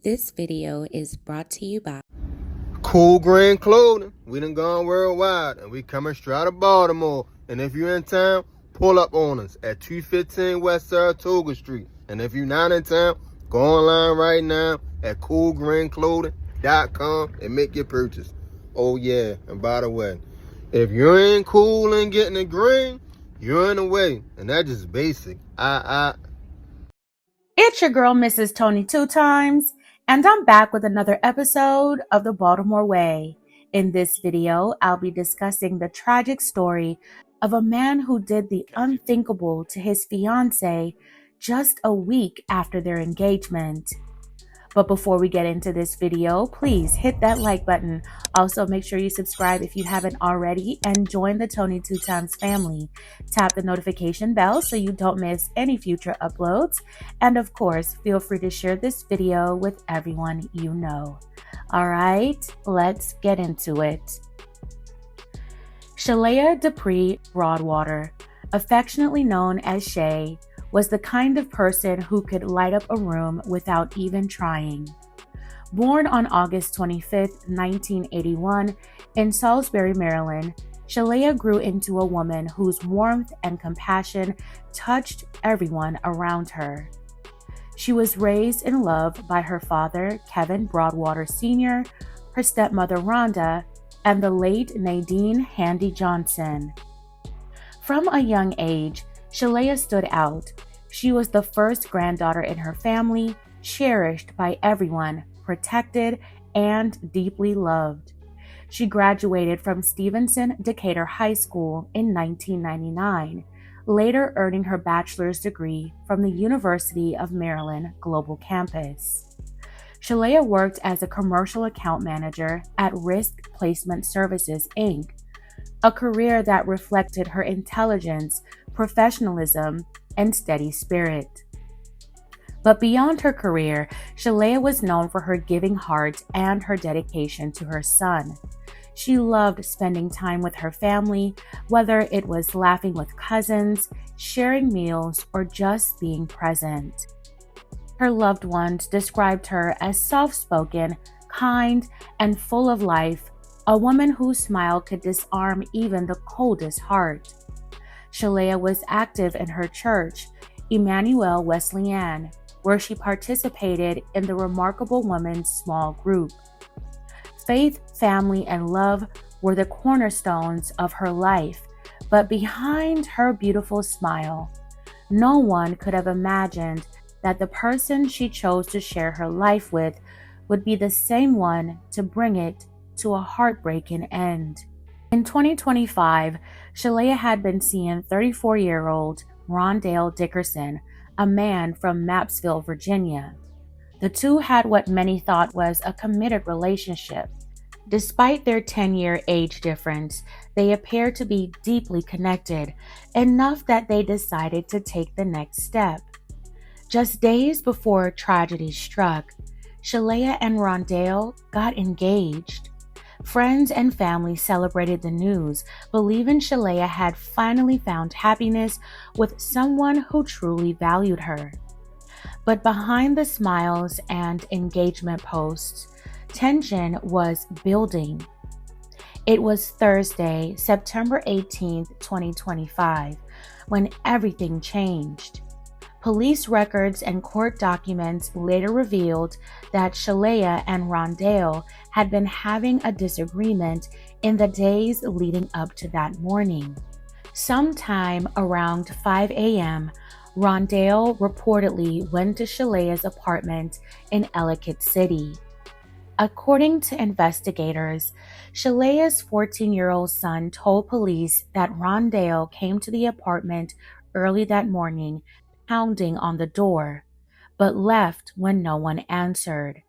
This video is brought to you by Cool Green Clothing. We done gone worldwide and we coming straight out of Baltimore. And if you're in town, pull up on us at 215 West Saratoga Street. And if you're not in town, go online right now at coolgreenclothing.com and make your purchase. Oh yeah, and by the way, if you ain't cool and getting the green, you're in the way. And that's just basic. It's your girl, Mrs. Tony Two Times, and I'm back with another episode of the Baltimore Way. In this video, I'll be discussing the tragic story of a man who did the unthinkable to his fiancée just a week after their engagement. But before we get into this video, please hit that like button. Also, make sure you subscribe if you haven't already and join the Tony Two Times family. Tap the notification bell so you don't miss any future uploads. And of course, feel free to share this video with everyone you know. All right, let's get into it. Shelaya Dupree Broadwater, affectionately known as Shay, was the kind of person who could light up a room without even trying. Born on August 25, 1981, in Salisbury, Maryland, Shelaya grew into a woman whose warmth and compassion touched everyone around her. She was raised in love by her father, Kevin Broadwater Sr., her stepmother, Rhonda, and the late Nadine Handy Johnson. From a young age, Shelaya stood out. She was the first granddaughter in her family, cherished by everyone, protected, and deeply loved. She graduated from Stevenson Decatur High School in 1999, later earning her bachelor's degree from the University of Maryland Global Campus. Shelaya worked as a commercial account manager at Risk Placement Services, Inc., a career that reflected her intelligence, professionalism, and steady spirit. But beyond her career, Shelaya was known for her giving heart and her dedication to her son. She loved spending time with her family, whether it was laughing with cousins, sharing meals, or just being present. Her loved ones described her as soft-spoken, kind, and full of life, a woman whose smile could disarm even the coldest heart. Shelaya was active in her church, Emmanuel Wesleyan, where she participated in the Remarkable Women's small group. Faith, family, and love were the cornerstones of her life, but behind her beautiful smile, no one could have imagined that the person she chose to share her life with would be the same one to bring it to a heartbreaking end. In 2025, Shelaya had been seeing 34-year-old Rondale Dickerson, a man from Mappsville, Virginia. The two had what many thought was a committed relationship. Despite their 10-year age difference, they appeared to be deeply connected, enough that they decided to take the next step. Just days before tragedy struck, Shelaya and Rondale got engaged. Friends and family celebrated the news, believing Shelaya had finally found happiness with someone who truly valued her. But behind the smiles and engagement posts, tension was building. It was Thursday, September 18, 2025, when everything changed. Police records and court documents later revealed that Shelaya and Rondale had been having a disagreement in the days leading up to that morning. Sometime around 5 a.m., Rondale reportedly went to Shelaya's apartment in Ellicott City. According to investigators, Shelaya's 14-year-old son told police that Rondale came to the apartment early that morning, pounding on the door, but left when no one answered.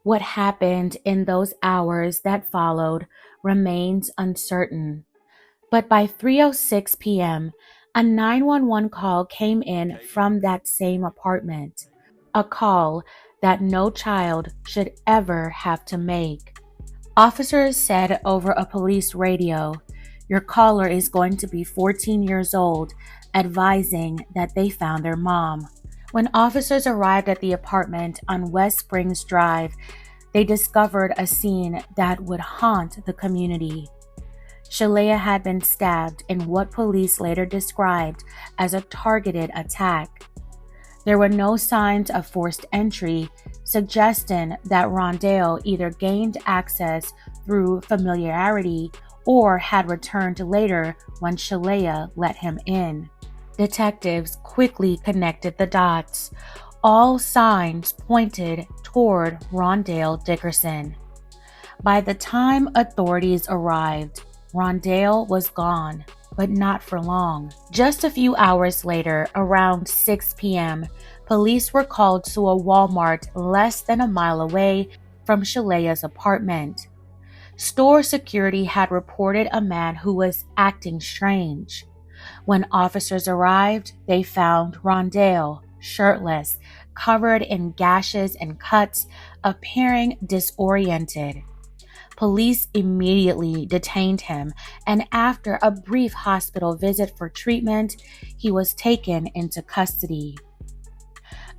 What happened in those hours that followed remains uncertain. But by 3:06 p.m., a 911 call came in from that same apartment, a call that no child should ever have to make. Officers said over a police radio, "Your caller is going to be 14 years old, advising that they found their mom. When officers arrived at the apartment on West Springs Drive, they discovered a scene that would haunt the community. Shelaya had been stabbed in what police later described as a targeted attack. There were no signs of forced entry, suggesting that Rondale either gained access through familiarity or had returned later when Shelaya let him in. Detectives quickly connected the dots. All signs pointed toward Rondale Dickerson. By the time authorities arrived, Rondale was gone, but not for long. Just a few hours later, around 6 p.m., police were called to a Walmart less than a mile away from Shelaya's apartment. Store security had reported a man who was acting strange. When officers arrived, they found Rondale, shirtless, covered in gashes and cuts, appearing disoriented. Police immediately detained him, and after a brief hospital visit for treatment, he was taken into custody.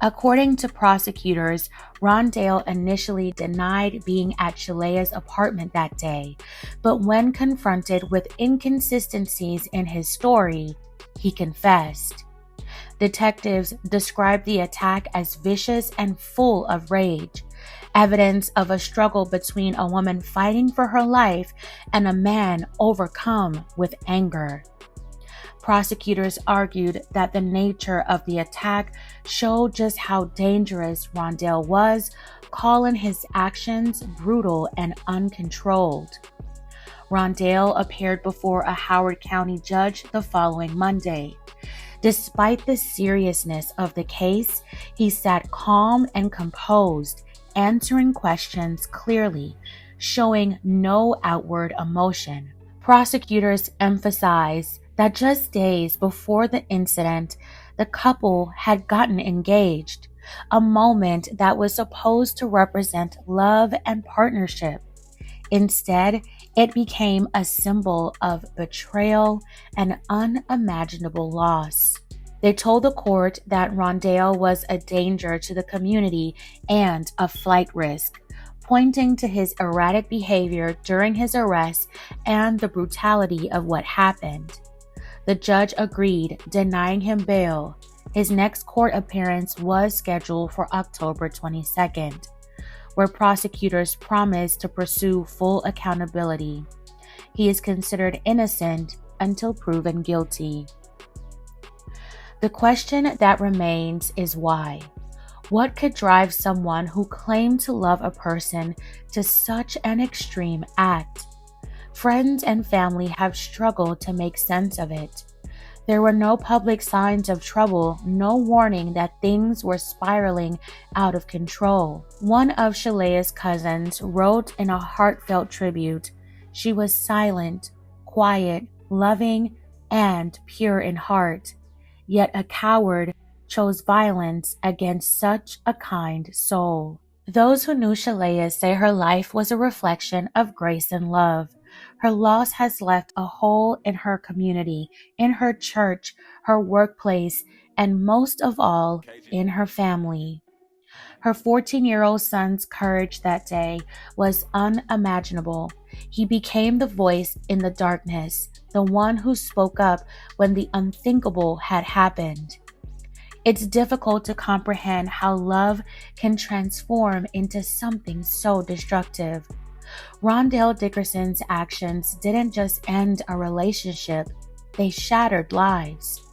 According to prosecutors, Rondale initially denied being at Shelaya's apartment that day, but when confronted with inconsistencies in his story, he confessed. Detectives described the attack as vicious and full of rage, evidence of a struggle between a woman fighting for her life and a man overcome with anger. Prosecutors argued that the nature of the attack showed just how dangerous Rondale was, calling his actions brutal and uncontrolled. Rondale appeared before a Howard County judge the following Monday. Despite the seriousness of the case, he sat calm and composed, answering questions clearly, showing no outward emotion. Prosecutors emphasized that just days before the incident, the couple had gotten engaged, a moment that was supposed to represent love and partnership. Instead, it became a symbol of betrayal and unimaginable loss. They told the court that Rondale was a danger to the community and a flight risk, pointing to his erratic behavior during his arrest and the brutality of what happened. The judge agreed, denying him bail. His next court appearance was scheduled for October 22nd, where prosecutors promised to pursue full accountability. He is considered innocent until proven guilty. The question that remains is why? What could drive someone who claimed to love a person to such an extreme act? Friends and family have struggled to make sense of it. There were no public signs of trouble, no warning that things were spiraling out of control. One of Shelaya's cousins wrote in a heartfelt tribute, "She was silent, quiet, loving, and pure in heart. Yet a coward chose violence against such a kind soul." Those who knew Shelaya say her life was a reflection of grace and love. Her loss has left a hole in her community, in her church, her workplace, and most of all, in her family. Her 14-year-old son's courage that day was unimaginable. He became the voice in the darkness, the one who spoke up when the unthinkable had happened. It's difficult to comprehend how love can transform into something so destructive. Rondale Dickerson's actions didn't just end a relationship, they shattered lives.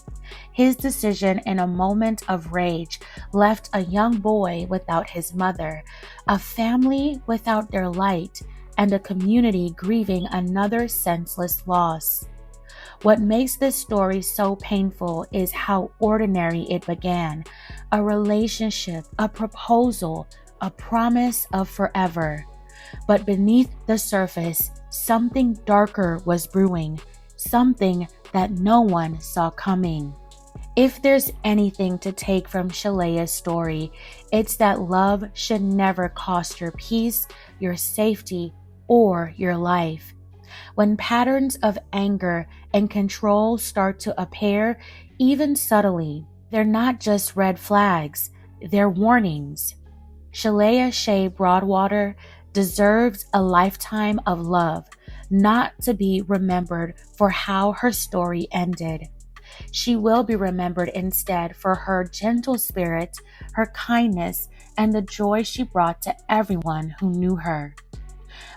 His decision in a moment of rage left a young boy without his mother, a family without their light, and a community grieving another senseless loss. What makes this story so painful is how ordinary it began. A relationship, a proposal, a promise of forever. But beneath the surface, something darker was brewing, something that no one saw coming. If there's anything to take from Shelaya's story, it's that love should never cost your peace, your safety, or your life. When patterns of anger and control start to appear, even subtly, They're not just red flags, they're warnings. Shelaya Shay Broadwater deserves a lifetime of love, not to be remembered for how her story ended. She will be remembered instead for her gentle spirit, her kindness, and the joy she brought to everyone who knew her.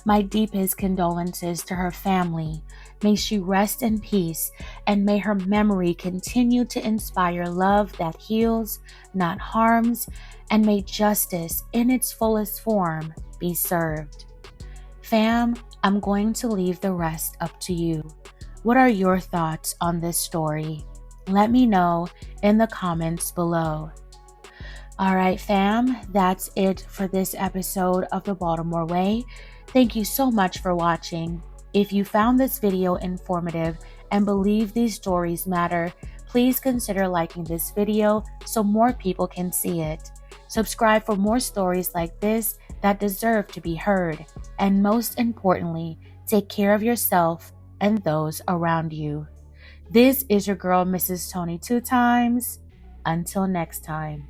My deepest condolences to her family. May she rest in peace, and may her memory continue to inspire love that heals, not harms, and may justice in its fullest form be served. Fam, I'm going to leave the rest up to you. What are your thoughts on this story? Let me know in the comments below. All right, fam, that's it for this episode of the Baltimore Way. Thank you so much for watching. If you found this video informative and believe these stories matter, please consider liking this video so more people can see it. Subscribe for more stories like this that deserve to be heard. And most importantly, take care of yourself and those around you. This is your girl, Mrs. Tony 2 times. Until next time.